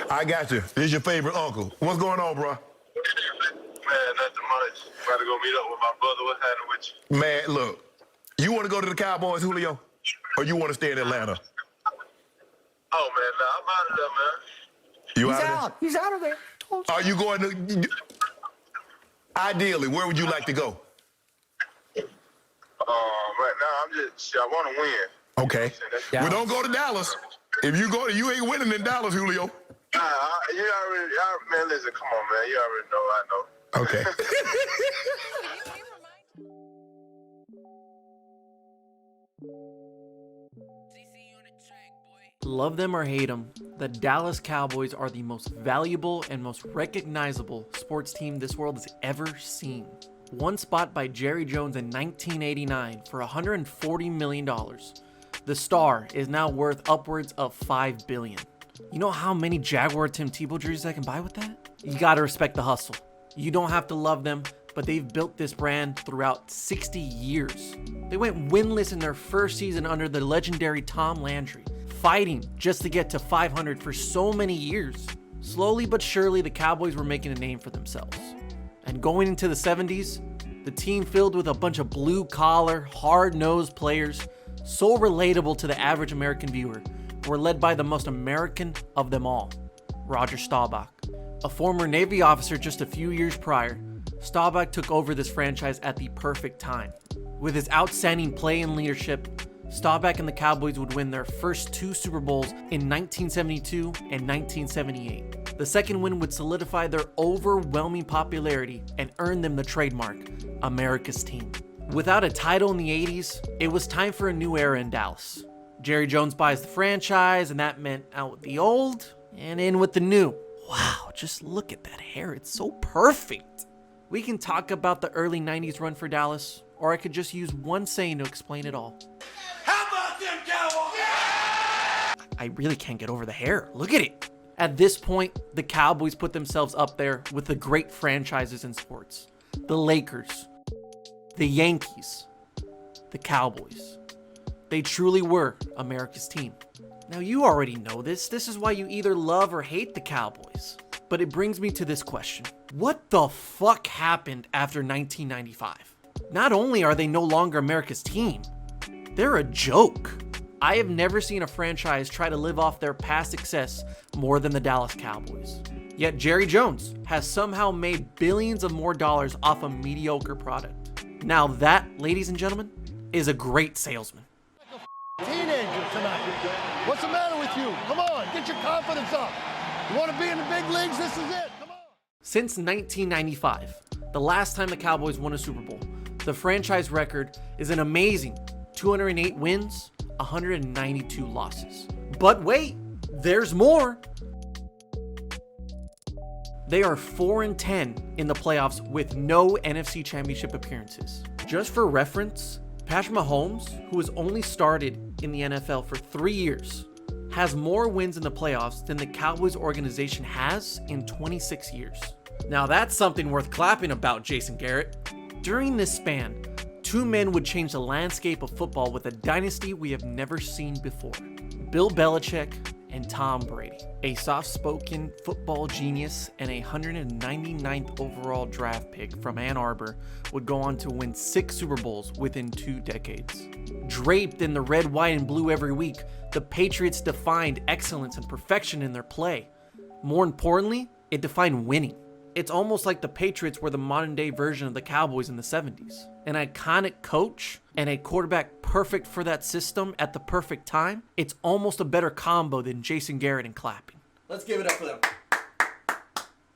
I got you. This is your favorite uncle. What's going on, bro? Man, nothing much. About to go meet up with my brother. What's happening with you? Man, look, you want to go to the Cowboys, Julio? Or you want to stay in Atlanta? Oh, man, nah, I'm out of there, man. You He's out of there? out. He's out of there. Are you going to... Ideally, where would you like to go? Right now, I want to win. Okay. Well, don't go to Dallas. If you go, you ain't winning in Dallas, Julio. Man, listen, come on, man. You already know I know. Okay. Love them or hate them, the Dallas Cowboys are the most valuable and most recognizable sports team this world has ever seen. One spot by Jerry Jones in 1989 for $140 million. The star is now worth upwards of $5 billion. You know how many Jaguar Tim Tebow jerseys I can buy with that? You gotta respect the hustle. You don't have to love them, but they've built this brand throughout 60 years. They went winless in their first season under the legendary Tom Landry, fighting just to get to 500 for so many years. Slowly but surely, the Cowboys were making a name for themselves. And going into the 70s, the team filled with a bunch of blue-collar, hard-nosed players, so relatable to the average American viewer, were led by the most American of them all, Roger Staubach. A former Navy officer just a few years prior, Staubach took over this franchise at the perfect time. With his outstanding play and leadership, Staubach and the Cowboys would win their first 2 Super Bowls in 1972 and 1978. The second win would solidify their overwhelming popularity and earn them the trademark, America's Team. Without a title in the 80s, it was time for a new era in Dallas. Jerry Jones buys the franchise, and that meant out with the old and in with the new. Wow, just look at that hair, it's so perfect. We can talk about the early 90s run for Dallas, or I could just use one saying to explain it all. How about them Cowboys? I really can't get over the hair. Look at it. At this point, the Cowboys put themselves up there with the great franchises in sports. The Lakers, the Yankees, the Cowboys. They truly were America's team. Now you already know this. This is why you either love or hate the Cowboys. But it brings me to this question. What the fuck happened after 1995? Not only are they no longer America's team, they're a joke. I have never seen a franchise try to live off their past success more than the Dallas Cowboys. Yet Jerry Jones has somehow made billions of more dollars off a mediocre product. Now that, ladies and gentlemen, is a great salesman. Teenager tonight. What's the matter with you? Come on, get your confidence up. You want to be in the big leagues? This is it. Come on. Since 1995, the last time the Cowboys won a Super Bowl, the franchise record is an amazing 208 wins, 192 losses. But wait, there's more. They are 4-10 in the playoffs with no NFC Championship appearances. Just for reference, Patrick Mahomes, who has only started in the NFL for 3 years, has more wins in the playoffs than the Cowboys organization has in 26 years. Now that's something worth clapping about, Jason Garrett. During this span, 2 men would change the landscape of football with a dynasty we have never seen before. Bill Belichick and Tom Brady, a soft-spoken football genius and a 199th overall draft pick from Ann Arbor, would go on to win 6 Super Bowls within 2 decades. Draped in the red, white, and blue every week, the Patriots defined excellence and perfection in their play. More importantly, it defined winning. It's almost like the Patriots were the modern-day version of the Cowboys in the 70s. An iconic coach and a quarterback perfect for that system at the perfect time. It's almost a better combo than Jason Garrett and clapping. Let's give it up for them.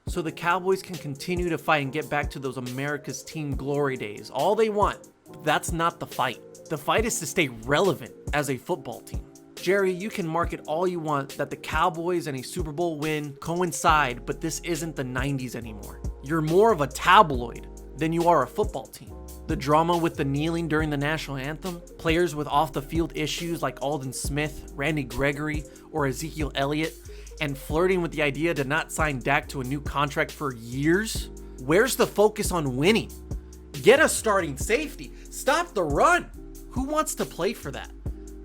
So the Cowboys can continue to fight and get back to those America's team glory days all they want. But that's not the fight. The fight is to stay relevant as a football team. Jerry, you can market all you want that the Cowboys and a Super Bowl win coincide, but this isn't the 90s anymore. You're more of a tabloid than you are a football team. The drama with the kneeling during the national anthem, players with off-the-field issues like Aldon Smith, Randy Gregory, or Ezekiel Elliott, and flirting with the idea to not sign Dak to a new contract for years? Where's the focus on winning? Get a starting safety. Stop the run. Who wants to play for that?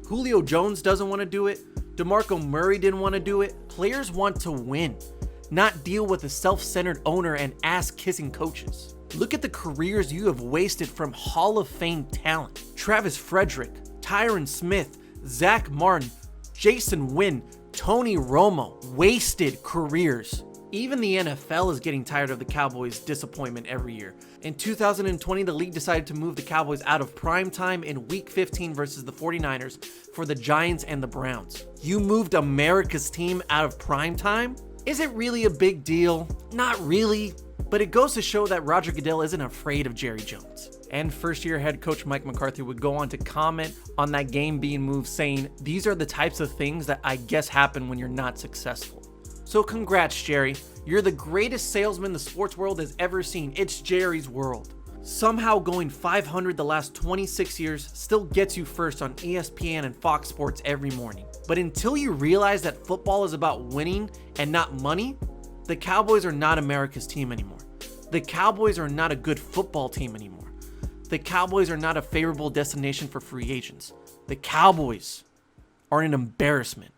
Julio Jones doesn't want to do it. DeMarco Murray didn't want to do it. Players want to win, not deal with a self-centered owner and ass-kissing coaches. Look at the careers you have wasted from Hall of Fame talent. Travis Frederick, Tyron Smith, Zach Martin, Jason Wynn, Tony Romo. Wasted careers. Even the NFL is getting tired of the Cowboys' disappointment every year. In 2020, the league decided to move the Cowboys out of prime time in Week 15 versus the 49ers for the Giants and the Browns. You moved America's team out of prime time? Is it really a big deal? Not really, but it goes to show that Roger Goodell isn't afraid of Jerry Jones. And first-year head coach Mike McCarthy would go on to comment on that game being moved, saying, "These are the types of things that I guess happen when you're not successful." So congrats, Jerry. You're the greatest salesman the sports world has ever seen. It's Jerry's world. Somehow going 500 the last 26 years still gets you first on ESPN and Fox Sports every morning. But until you realize that football is about winning and not money, the Cowboys are not America's team anymore. The Cowboys are not a good football team anymore. The Cowboys are not a favorable destination for free agents. The Cowboys are an embarrassment.